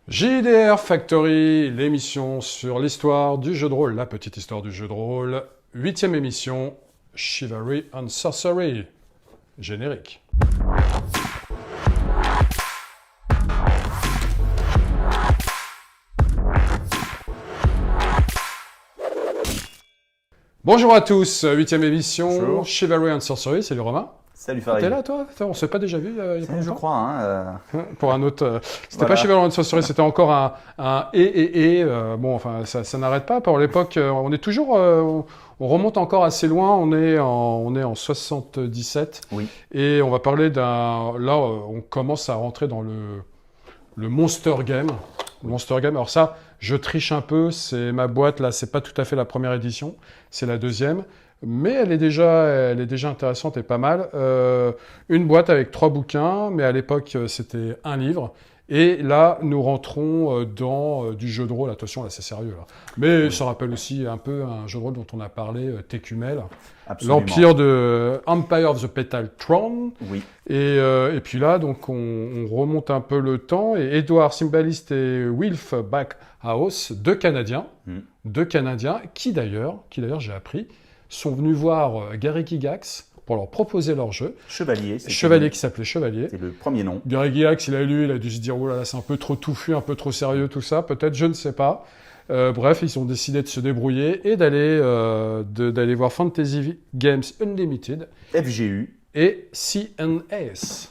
JDR Factory, l'émission sur l'histoire du jeu de rôle, la petite histoire du jeu de rôle, 8e émission, Chivalry and Sorcery, générique. Bonjour à tous, 8e émission, Bonjour. Chivalry and Sorcery, salut Romain. Salut Farid. T'es là toi? On s'est pas déjà vu il y a pas Je longtemps crois, hein. Pour un autre. C'était Voilà. pas Chivalry and Sorcery, c'était encore un bon, enfin, ça n'arrête pas. Pour l'époque, on est toujours. On remonte encore assez loin. On est en 77. Oui. Et on va parler d'un. Là, on commence à rentrer dans le Monster Game. Le Monster Game. Alors, ça, je triche un peu. C'est ma boîte, là. C'est pas tout à fait la première édition. C'est la deuxième. Mais elle est déjà intéressante et pas mal. Une boîte avec 3 bouquins, mais à l'époque, c'était un livre. Et là, nous rentrons dans du jeu de rôle. Attention, là, c'est sérieux. Là. Mais ça rappelle aussi un peu un jeu de rôle dont on a parlé, TQML. Absolument. L'Empire de Empire of the Petal Throne. Oui. Et puis là, donc, on remonte un peu le temps. Et Edward Symbalist et Wilf Backhouse, deux Canadiens, qui d'ailleurs, j'ai appris, sont venus voir Gary Gygax pour leur proposer leur jeu. Chevalier. Chevalier qui s'appelait Chevalier. C'est le premier nom. Gary Gygax, il a lu, il a dû se dire, oh là là, c'est un peu trop touffu, un peu trop sérieux, tout ça. Peut-être, je ne sais pas. Bref, ils ont décidé de se débrouiller et d'aller voir Fantasy Games Unlimited FGU. et CNS.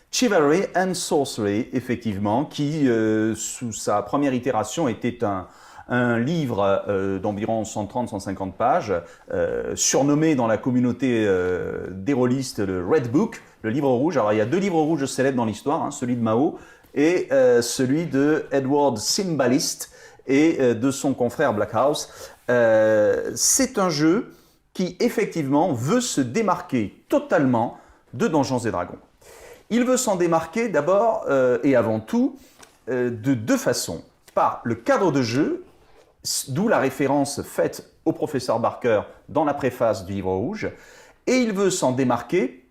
Chivalry and Sorcery, effectivement, qui, sous sa première itération, était un livre d'environ 130-150 pages, surnommé dans la communauté des rôlistes le Red Book, le livre rouge. Alors il y a 2 livres rouges célèbres dans l'histoire, hein, celui de Mao et celui de Edward Symbalist et de son confrère Backhouse. C'est un jeu qui effectivement veut se démarquer totalement de Donjons et Dragons. Il veut s'en démarquer d'abord et avant tout de 2 façons. Par le cadre de jeu, d'où la référence faite au professeur Barker dans la préface du livre rouge, et il veut s'en démarquer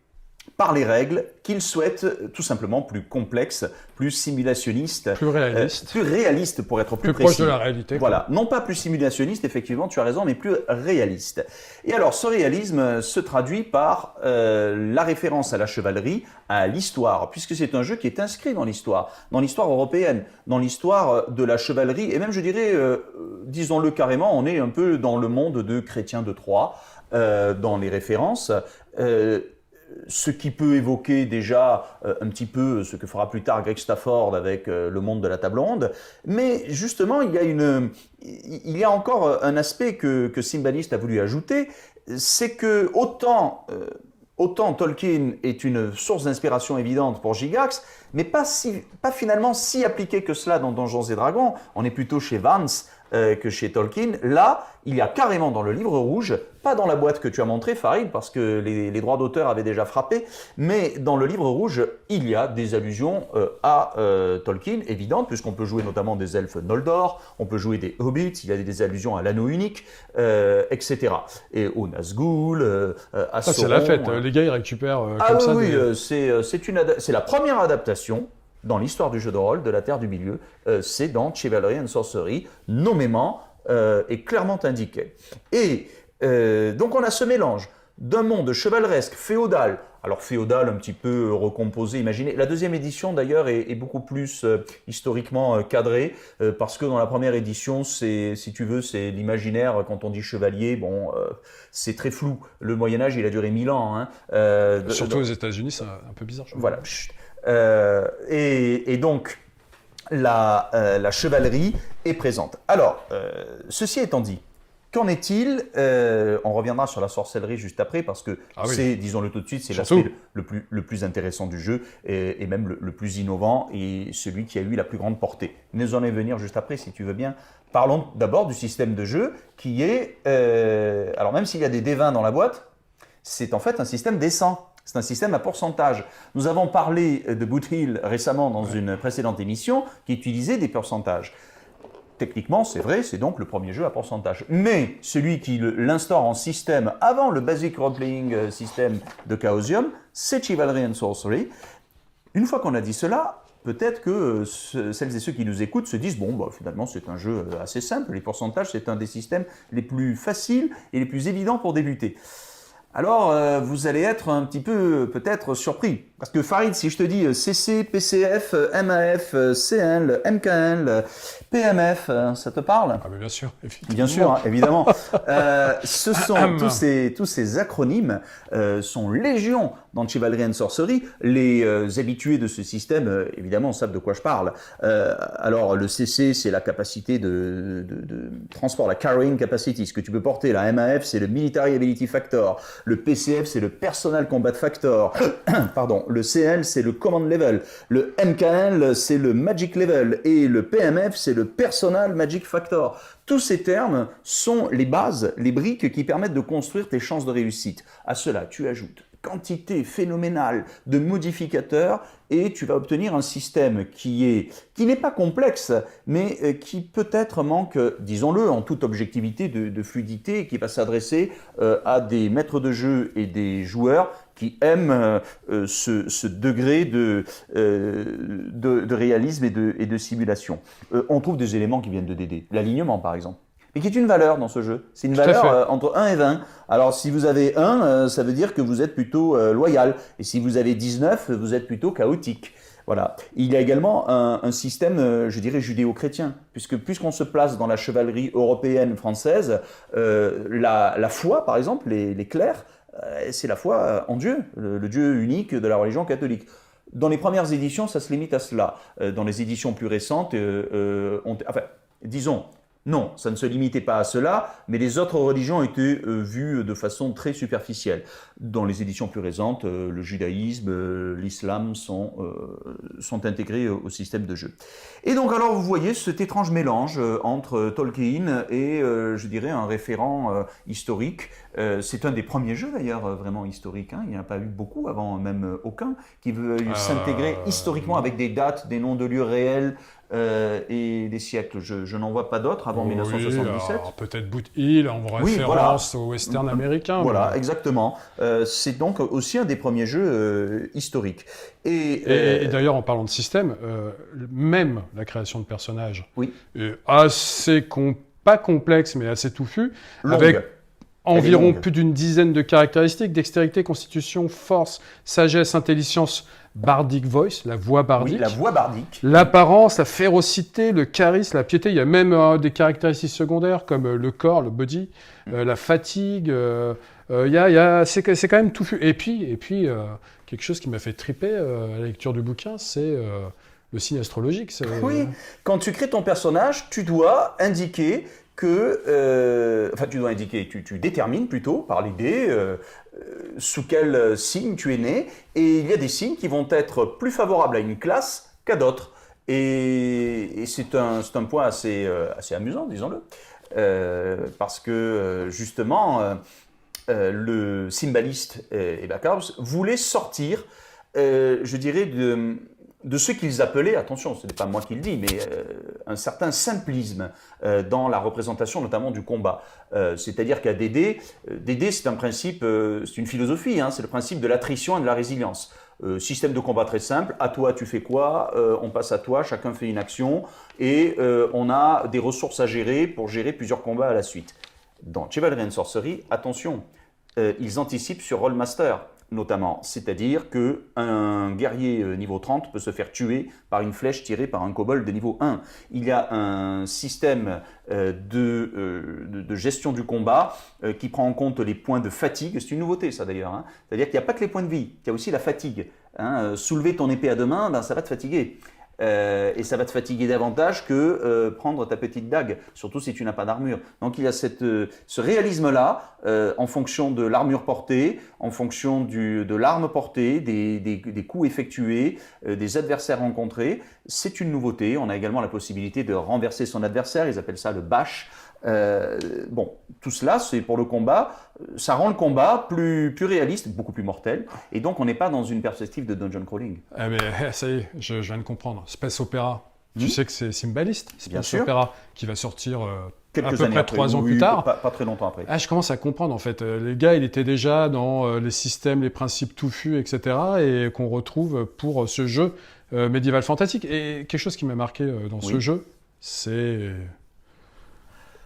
par les règles qu'il souhaite tout simplement plus complexes, plus simulationnistes, Plus réaliste. plus réalistes pour être plus proche précis. de la réalité. Voilà, non pas plus simulationniste, effectivement, tu as raison, mais plus réaliste. Et alors, ce réalisme se traduit par la référence à la chevalerie, à l'histoire, puisque c'est un jeu qui est inscrit dans l'histoire européenne, dans l'histoire de la chevalerie, et même, je dirais, disons-le carrément, on est un peu dans le monde de Chrétien de Troyes, dans les références. Ce qui peut évoquer déjà un petit peu ce que fera plus tard Greg Stafford avec le monde de la table ronde. Mais justement, il y a encore un aspect que Symbalist a voulu ajouter, c'est que autant Tolkien est une source d'inspiration évidente pour Gygax, mais pas finalement si appliqué que cela dans Donjons et Dragons. On est plutôt chez Vance que chez Tolkien. Là, il y a carrément dans le livre rouge, pas dans la boîte que tu as montré, Farid, parce que les droits d'auteur avaient déjà frappé, mais dans le livre rouge, il y a des allusions à Tolkien, évidentes, puisqu'on peut jouer notamment des elfes Noldor, on peut jouer des hobbits, il y a des allusions à l'anneau unique, etc. Et au Nazgûl, à Ça, Sauron. c'est la fête. Les gars, ils récupèrent Ah comme oui, ça. oui, c'est la première adaptation dans l'histoire du jeu de rôle de la Terre du Milieu, c'est dans Chivalry and Sorcery, nommément et clairement indiqué. Et donc on a ce mélange d'un monde chevaleresque, féodal, alors féodal un petit peu recomposé, imaginez. La deuxième édition d'ailleurs est beaucoup plus historiquement cadrée, parce que dans la première édition, si tu veux, c'est l'imaginaire, quand on dit chevalier, bon, c'est très flou. Le Moyen-Âge, il a duré 1000 ans. Hein, Surtout aux États-Unis, c'est un peu bizarre. Voilà. Et donc, la chevalerie est présente. Alors, ceci étant dit, qu'en est-il On reviendra sur la sorcellerie juste après, parce que c'est, disons-le tout de suite, c'est l'aspect le plus intéressant du jeu, et même le plus innovant, et celui qui a eu la plus grande portée. Nous allons y venir juste après, si tu veux bien. Parlons d'abord du système de jeu, qui est... alors, même s'il y a des D20 dans la boîte, c'est en fait un système des 100. C'est un système à pourcentage. Nous avons parlé de Boot Hill récemment dans une précédente émission qui utilisait des pourcentages. Techniquement, c'est vrai, c'est donc le premier jeu à pourcentage. Mais celui qui l'instaure en système avant le Basic Role Playing System de Chaosium, c'est Chivalry and Sorcery. Une fois qu'on a dit cela, peut-être que celles et ceux qui nous écoutent se disent, bon, bah, finalement, c'est un jeu assez simple. Les pourcentages, c'est un des systèmes les plus faciles et les plus évidents pour débuter. Alors, vous allez être un petit peu peut-être surpris. Parce que Farid, si je te dis CC, PCF, MAF, CL, MKL, PMF, ça te parle? Ah, mais bien sûr, évidemment. Bien sûr, hein, évidemment. Ce sont tous ces acronymes sont légion dans Chivalry and Sorcery. Les habitués de ce système, évidemment, savent de quoi je parle. Alors, le CC, c'est la capacité de transport, la carrying capacity, ce que tu peux porter. La MAF, c'est le military ability factor. Le PCF, c'est le personal combat factor. Pardon. Le CL, c'est le command level. Le MKL, c'est le magic level. Et le PMF, c'est le personal magic factor. Tous ces termes sont les bases, les briques qui permettent de construire tes chances de réussite. À cela, tu ajoutes quantité phénoménale de modificateurs et tu vas obtenir un système qui n'est pas complexe, mais qui peut-être manque, disons-le, en toute objectivité, de fluidité, et qui va s'adresser à des maîtres de jeu et des joueurs qui aiment ce degré de réalisme et de simulation. On trouve des éléments qui viennent de DD. L'alignement, par exemple. Et qui est une valeur dans ce jeu. C'est une valeur entre 1 et 20. Alors, si vous avez 1, ça veut dire que vous êtes plutôt loyal. Et si vous avez 19, vous êtes plutôt chaotique. Voilà. Il y a également un système, je dirais, judéo-chrétien. Puisqu'on se place dans la chevalerie européenne française, la foi, par exemple, les clercs, c'est la foi en Dieu, le Dieu unique de la religion catholique. Dans les premières éditions, ça se limite à cela. Dans les éditions plus récentes, disons, non, ça ne se limitait pas à cela, mais les autres religions étaient vues de façon très superficielle. Dans les éditions plus récentes, le judaïsme, l'islam sont intégrés au système de jeu. Et donc alors vous voyez cet étrange mélange entre Tolkien et, je dirais, un référent historique. C'est un des premiers jeux d'ailleurs vraiment historiques. Hein. Il n'y en a pas eu beaucoup avant, même aucun, qui veut s'intégrer historiquement avec des dates, des noms de lieux réels, et des siècles. Je n'en vois pas d'autres avant 1977. Peut-être Boot Hill en référence au western américain. Voilà, exactement. C'est donc aussi un des premiers jeux historiques. Et d'ailleurs, en parlant de système, même la création de personnages est assez pas complexe, mais assez touffu, avec environ plus d'une dizaine de caractéristiques: dextérité, constitution, force, sagesse, intelligence, bardic voice, la voix bardique. Oui, la voix bardique. L'apparence, la férocité, le charisme, la piété. Il y a même des caractéristiques secondaires comme le corps, le body, la fatigue. C'est quand même touffu. Et puis quelque chose qui m'a fait triper à la lecture du bouquin, c'est le signe astrologique. Oui, quand tu crées ton personnage, tu dois indiquer tu détermines plutôt par les dés sous quel signe tu es né, et il y a des signes qui vont être plus favorables à une classe qu'à d'autres. Et c'est un point assez amusant, disons-le, parce que justement, le cymbaliste et Backhouse voulaient sortir, je dirais, de ce qu'ils appelaient, attention, ce n'est pas moi qui le dis, mais un certain simplisme dans la représentation notamment du combat. C'est-à-dire qu'à DD, c'est un principe, c'est une philosophie, hein, c'est le principe de l'attrition et de la résilience. Système de combat très simple, à toi tu fais quoi, on passe à toi, chacun fait une action, et on a des ressources à gérer pour gérer plusieurs combats à la suite. Dans Chivalry and Sorcery, attention, ils anticipent sur Rollmaster, notamment, c'est-à-dire qu'un guerrier niveau 30 peut se faire tuer par une flèche tirée par un kobold de niveau 1. Il y a un système de gestion du combat qui prend en compte les points de fatigue. C'est une nouveauté, ça d'ailleurs. Hein. C'est-à-dire qu'il n'y a pas que les points de vie, il y a aussi la fatigue. Hein. Soulever ton épée à deux mains, ça va te fatiguer. Et ça va te fatiguer davantage que prendre ta petite dague, surtout si tu n'as pas d'armure. Donc il y a ce réalisme-là, en fonction de l'armure portée, en fonction de l'arme portée, des coups effectués, des adversaires rencontrés. C'est une nouveauté. On a également la possibilité de renverser son adversaire, ils appellent ça le bash. Tout cela, c'est pour le combat. Ça rend le combat plus réaliste, beaucoup plus mortel. Et donc, on n'est pas dans une perspective de dungeon crawling. Eh bien, ça y est, je viens de comprendre. Space Opera, tu sais que c'est Symbalist, bien Space sûr. Opera, qui va sortir quelques à peu années près après, 3 ans plus tard. Pas très longtemps après. Je commence à comprendre, en fait. Les gars, il était déjà dans les systèmes, les principes touffus, etc. Et qu'on retrouve pour ce jeu médiéval fantastique. Et quelque chose qui m'a marqué dans ce jeu, c'est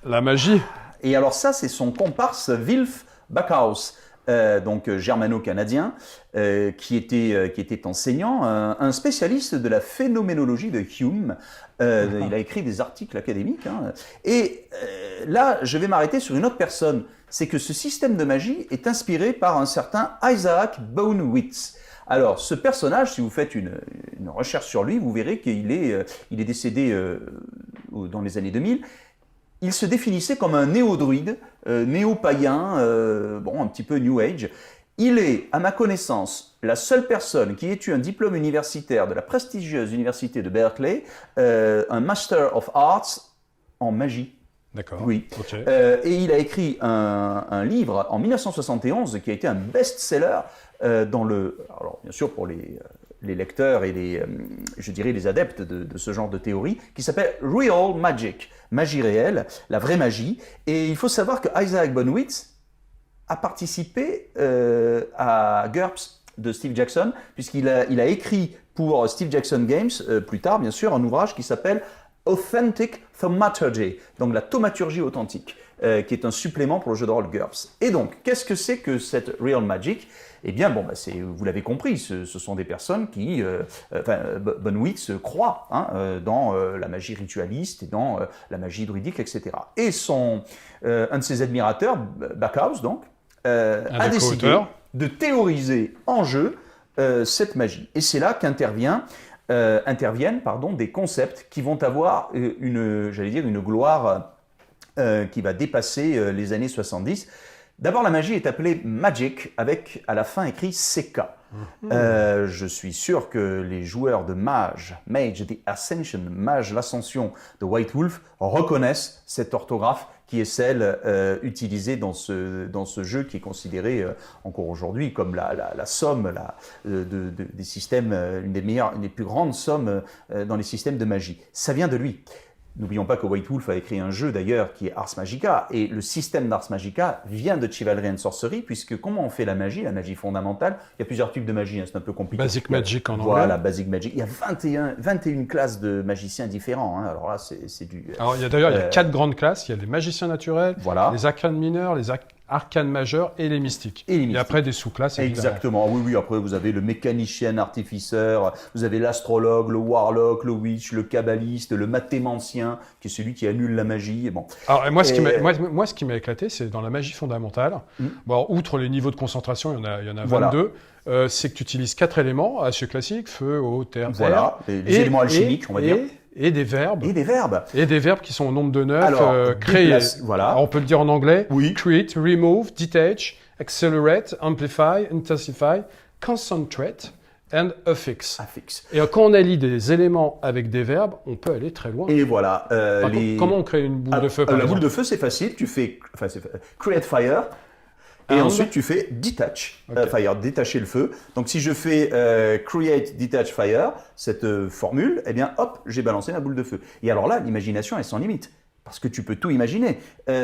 la magie. Et alors ça, c'est son comparse Wilf Backhaus, donc germano-canadien, qui était enseignant, un spécialiste de la phénoménologie de Hume. Il a écrit des articles académiques. Hein. Et là, je vais m'arrêter sur une autre personne. C'est que ce système de magie est inspiré par un certain Isaac Bonewits. Alors, ce personnage, si vous faites une recherche sur lui, vous verrez qu'il est décédé dans les années 2000. Il se définissait comme un néo-druide, néo-païen, un petit peu New Age. Il est, à ma connaissance, la seule personne qui ait eu un diplôme universitaire de la prestigieuse université de Berkeley, un Master of Arts en magie. D'accord. Oui. Okay. Et il a écrit un livre en 1971 qui a été un best-seller alors bien sûr pour les lecteurs et les adeptes de ce genre de théorie, qui s'appelle Real Magic, magie réelle, la vraie magie. Et il faut savoir que Isaac Bonewits a participé à GURPS de Steve Jackson, puisqu'il a écrit pour Steve Jackson Games, plus tard bien sûr, un ouvrage qui s'appelle Authentic Thaumaturgy, donc la thaumaturgie authentique, qui est un supplément pour le jeu de rôle GURPS. Et donc, qu'est-ce que c'est que cette Real Magic ? Eh bien, vous l'avez compris, ce sont des personnes qui, Bonewits croit dans la magie ritualiste et dans la magie druidique, etc. Et un de ses admirateurs, Backhaus, donc, a décidé de théoriser en jeu cette magie. Et c'est là qu'interviennent des concepts qui vont avoir une gloire qui va dépasser les années 70. D'abord, la magie est appelée Magic, avec à la fin écrit CK. Je suis sûr que les joueurs de Mage the Ascension, Mage l'Ascension de White Wolf reconnaissent cette orthographe qui est celle utilisée dans ce jeu qui est considéré encore aujourd'hui comme la somme des systèmes, une des plus grandes sommes dans les systèmes de magie. Ça vient de lui. N'oublions pas que White Wolf a écrit un jeu d'ailleurs qui est Ars Magica, et le système d'Ars Magica vient de Chivalry and Sorcery, puisque comment on fait la magie fondamentale, il y a plusieurs types de magie, c'est un peu compliqué. Basic Magic en anglais. Voilà, Basic Magic. Il y a 21 classes de magiciens différents, alors là c'est du... Alors il y a 4 grandes classes, il y a les magiciens naturels, les arcanes mineurs, les arcanes majeurs et les mystiques. Et après des sous-classes. Exactement, oui, après vous avez le mécanicien artificeur, vous avez l'astrologue, le warlock, le witch, le kabbaliste, le mathémancien, qui est celui qui annule la magie. Bon. Alors moi, ce qui m'a éclaté, c'est dans la magie fondamentale. Bon, outre les niveaux de concentration, il y en a 22. C'est que tu utilises 4 éléments assez classiques, feu, eau, terre, terre. Les éléments alchimiques, on va dire. Et des verbes. Et des verbes. Et des verbes qui sont au nombre de 9, créer. Voilà. Alors, on peut le dire en anglais. Oui. Create, remove, detach, accelerate, amplify, intensify, concentrate and affix. Et quand on allie des éléments avec des verbes, on peut aller très loin. Et voilà. Comment on crée une boule de feu, par exemple ? Boule de feu, c'est facile. Tu fais create fire. Et ensuite, tu fais detach fire, détacher le feu. Donc, si je fais create, detach fire, cette formule, eh bien, hop, j'ai balancé ma boule de feu. Et alors là, l'imagination est sans limite. Parce que tu peux tout imaginer.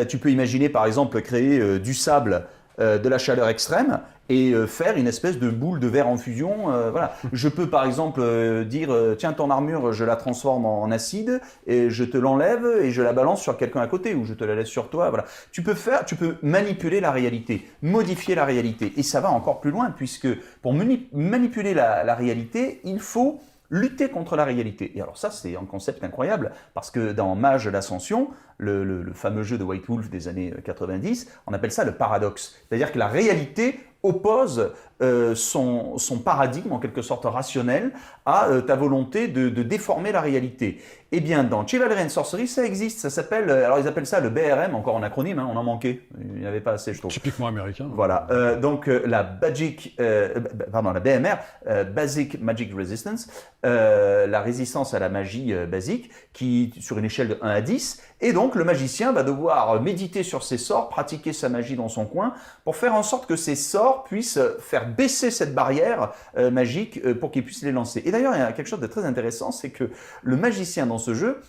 Tu peux imaginer, par exemple, créer du sable, de la chaleur extrême, et faire une espèce de boule de verre en fusion. Voilà. Je peux par exemple dire tiens, ton armure, je la transforme en acide et je te l'enlève et je la balance sur quelqu'un à côté ou je te la laisse sur toi. Voilà. Tu peux manipuler la réalité, modifier la réalité, et ça va encore plus loin puisque pour manipuler la réalité, il faut lutter contre la réalité. Et alors ça, c'est un concept incroyable, parce que dans Mage l'Ascension, le fameux jeu de White Wolf des années 90, on appelle ça le paradoxe. C'est-à-dire que la réalité oppose son paradigme, en quelque sorte rationnel, à ta volonté de déformer la réalité. Eh bien, dans Chivalry and Sorcery, ça existe. Ça s'appelle, alors ils appellent ça le BRM, encore en acronyme, on en manquait. Il n'y avait pas assez, je trouve. Typiquement américain. Voilà. Donc, la BMR, Basic Magic Resistance, la résistance à la magie basique, qui sur une échelle de 1 à 10. Et donc, le magicien va devoir méditer sur ses sorts, pratiquer sa magie dans son coin, pour faire en sorte que ses sorts puissent faire baisser cette barrière magique pour qu'il puisse les lancer. Et d'ailleurs, il y a quelque chose de très intéressant, c'est que le magicien dans ce jeu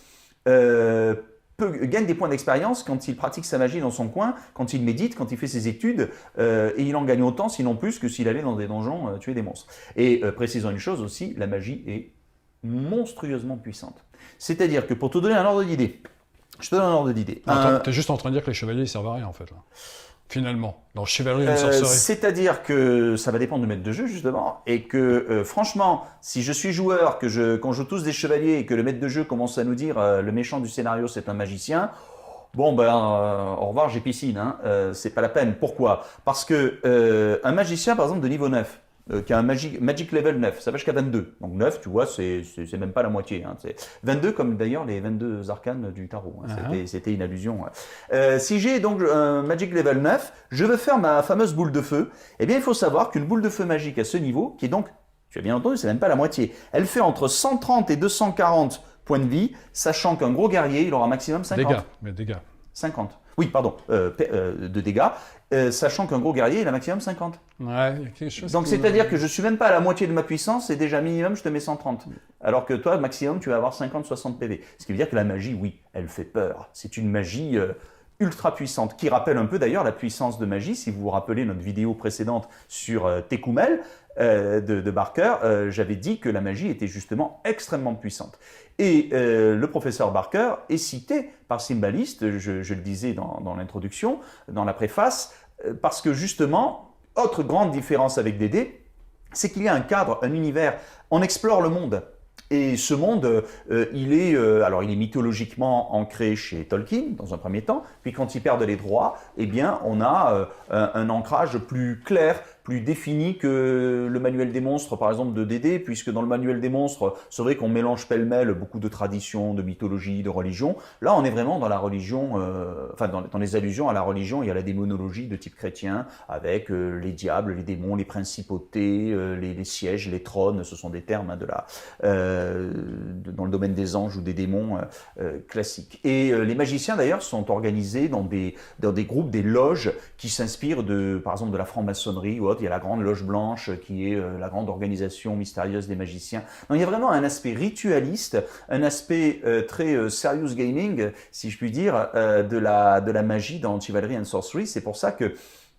gagne des points d'expérience quand il pratique sa magie dans son coin, quand il médite, quand il fait ses études, et il en gagne autant, sinon plus, que s'il allait dans des donjons tuer des monstres. Et précisons une chose aussi, la magie est monstrueusement puissante. C'est-à-dire que pour te donner un ordre d'idée, je te donne un ordre d'idée. T'es juste en train de dire que les chevaliers ils servent à rien en fait là. Finalement, dans Chivalry and Sorcery. C'est-à-dire que ça va dépendre du maître de jeu justement, et que franchement, si je suis joueur, qu'on joue tous des chevaliers et que le maître de jeu commence à nous dire le méchant du scénario c'est un magicien, bon au revoir, j'ai piscine, hein, c'est pas la peine. Pourquoi? Parce que un magicien par exemple de niveau 9, qui a un Magic Level 9, ça va jusqu'à 22. Donc 9, tu vois, c'est même pas la moitié. Hein. C'est 22 comme d'ailleurs les 22 arcanes du tarot. Hein. C'était une allusion. Si j'ai donc un Magic Level 9, je veux faire ma fameuse boule de feu. Eh bien, il faut savoir qu'une boule de feu magique à ce niveau, qui est donc, tu as bien entendu, c'est même pas la moitié, elle fait entre 130 et 240 points de vie, sachant qu'un gros guerrier, il aura maximum 50. Dégâts. 50. Oui, pardon, de dégâts, sachant qu'un gros guerrier, il a maximum 50. Ouais, il y a quelque chose. Donc c'est-à-dire que je suis même pas à la moitié de ma puissance et déjà minimum je te mets 130. Alors que toi, maximum, tu vas avoir 50-60 PV. Ce qui veut dire que la magie, oui, elle fait peur. C'est une magie ultra puissante, qui rappelle un peu d'ailleurs la puissance de magie. Si vous vous rappelez notre vidéo précédente sur Tekumel de Barker, j'avais dit que la magie était justement extrêmement puissante. Et le professeur Barker est cité par Symbalist, je le disais dans l'introduction, dans la préface, parce que justement, autre grande différence avec D&D, c'est qu'il y a un cadre, un univers, on explore le monde. Et ce monde, il est mythologiquement ancré chez Tolkien, dans un premier temps, puis quand ils perdent les droits, eh bien, on a un ancrage plus clair, plus défini que le manuel des monstres, par exemple, de D&D, puisque dans le manuel des monstres, c'est vrai qu'on mélange pêle-mêle beaucoup de traditions, de mythologie, de religion. Là, on est vraiment dans la religion, dans les allusions à la religion et à la démonologie de type chrétien, avec les diables, les démons, les principautés, les sièges, les trônes, ce sont des termes dans le domaine des anges ou des démons classiques. Et les magiciens, d'ailleurs, sont organisés dans des groupes, des loges qui s'inspirent par exemple, de la franc-maçonnerie ou autre. Il y a la Grande Loge Blanche qui est la grande organisation mystérieuse des magiciens. Donc, il y a vraiment un aspect ritualiste, un aspect très serious gaming, si je puis dire, de la magie dans Chivalry and Sorcery. C'est pour ça que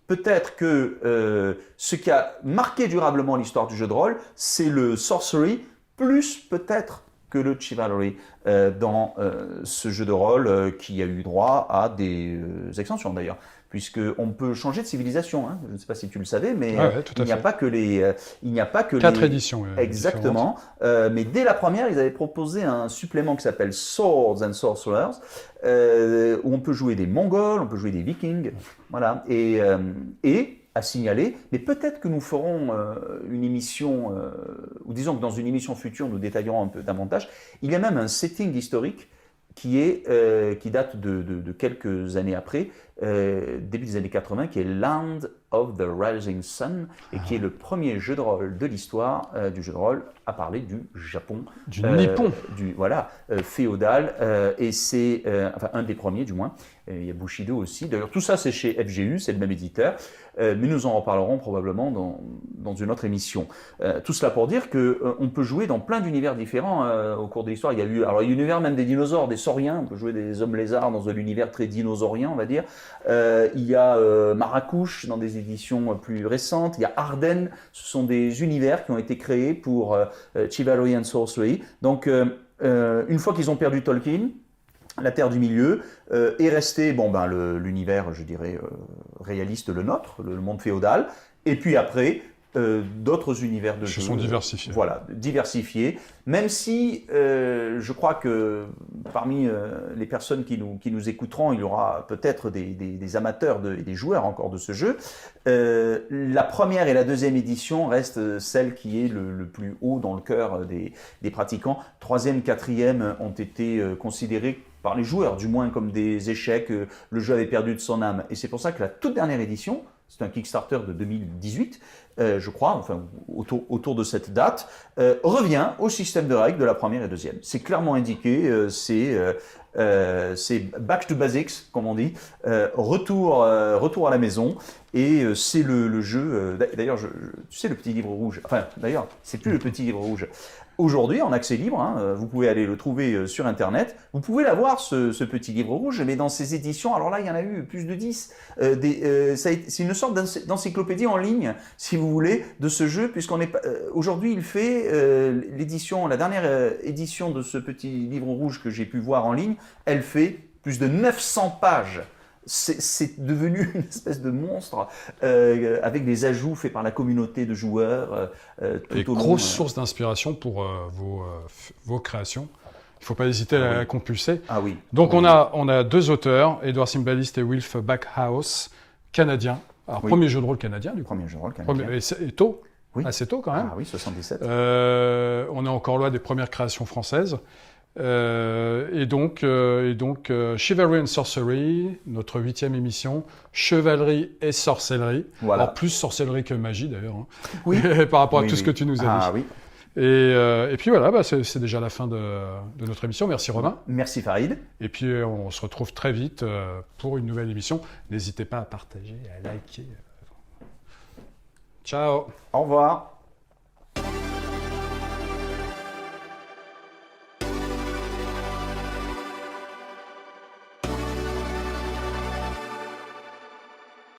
peut-être que ce qui a marqué durablement l'histoire du jeu de rôle, c'est le Sorcery, plus peut-être que le Chivalry dans ce jeu de rôle qui a eu droit à des extensions d'ailleurs, puisqu'on peut changer de civilisation. Hein. Je ne sais pas si tu le savais, mais il n'y a pas que les... il n'y a pas que 4 éditions. Exactement. Mais dès la première, ils avaient proposé un supplément qui s'appelle Swords and Sorcerers, où on peut jouer des Mongols, on peut jouer des Vikings. Voilà. Et à signaler, mais peut-être que nous ferons une émission, ou disons que dans une émission future, nous détaillerons un peu davantage. Il y a même un setting historique qui date de quelques années après, début des années 80, qui est Land of the Rising Sun, et qui est le premier jeu de rôle de l'histoire du jeu de rôle à parler du Japon. Du Nippon. Féodal, et c'est un des premiers du moins. Il y a Bushido aussi. D'ailleurs, tout ça, c'est chez FGU, c'est le même éditeur. Mais nous en reparlerons probablement dans une autre émission. Tout cela pour dire qu'on peut jouer dans plein d'univers différents au cours de l'histoire. Il y a eu l'univers même des dinosaures, des sauriens. On peut jouer des hommes lézards dans un univers très dinosaurien, on va dire. Il y a Marrakouche dans des éditions plus récentes. Il y a Ardennes. Ce sont des univers qui ont été créés pour Chivalry and Sorcery. Donc, une fois qu'ils ont perdu Tolkien, la Terre du Milieu, est resté l'univers, je dirais, réaliste, le nôtre, le monde féodal, et puis après, d'autres univers de jeu. Ils sont diversifiés. Voilà, diversifiés, même si je crois que parmi les personnes qui nous écouteront, il y aura peut-être des amateurs et des joueurs encore de ce jeu. La première et la deuxième édition restent celles qui est le plus haut dans le cœur des pratiquants. Troisième, quatrième ont été considérées par les joueurs, du moins comme des échecs, le jeu avait perdu de son âme. Et c'est pour ça que la toute dernière édition, c'est un Kickstarter de 2018, je crois, enfin autour de cette date, revient au système de règles de la première et deuxième. C'est clairement indiqué, c'est back to basics, comme on dit, retour à la maison, et c'est le jeu, d'ailleurs, tu sais le petit livre rouge, enfin d'ailleurs, c'est plus le petit livre rouge. Aujourd'hui, en accès libre, hein, vous pouvez aller le trouver sur Internet. Vous pouvez l'avoir, ce petit livre rouge, mais dans ces éditions, alors là, il y en a eu plus de 10. C'est une sorte d'encyclopédie en ligne, si vous vous voulez, de ce jeu, puisqu'on est aujourd'hui, il fait la dernière édition de ce petit livre rouge que j'ai pu voir en ligne, elle fait plus de 900 pages. C'est devenu une espèce de monstre avec des ajouts faits par la communauté de joueurs. Et grosse source d'inspiration pour vos créations. Il ne faut pas hésiter à la compulser. Ah oui. Donc on a 2 auteurs, Edward Symbalist et Wilf Backhouse, canadiens. Alors premier jeu de rôle canadien du coup. Premier jeu de rôle canadien. Et tôt, oui. assez tôt quand même. Ah oui, 77. On est encore loin des premières créations françaises. Et donc Chivalry and Sorcery, notre 8e émission, chevalerie et sorcellerie. Voilà. Alors plus sorcellerie que magie d'ailleurs. Hein. Oui. Par rapport à tout ce que tu nous as dit. Ah oui. Et puis voilà, c'est déjà la fin de notre émission. Merci Romain. Merci Farid. Et puis on se retrouve très vite pour une nouvelle émission. N'hésitez pas à partager, à liker. Ciao. Au revoir.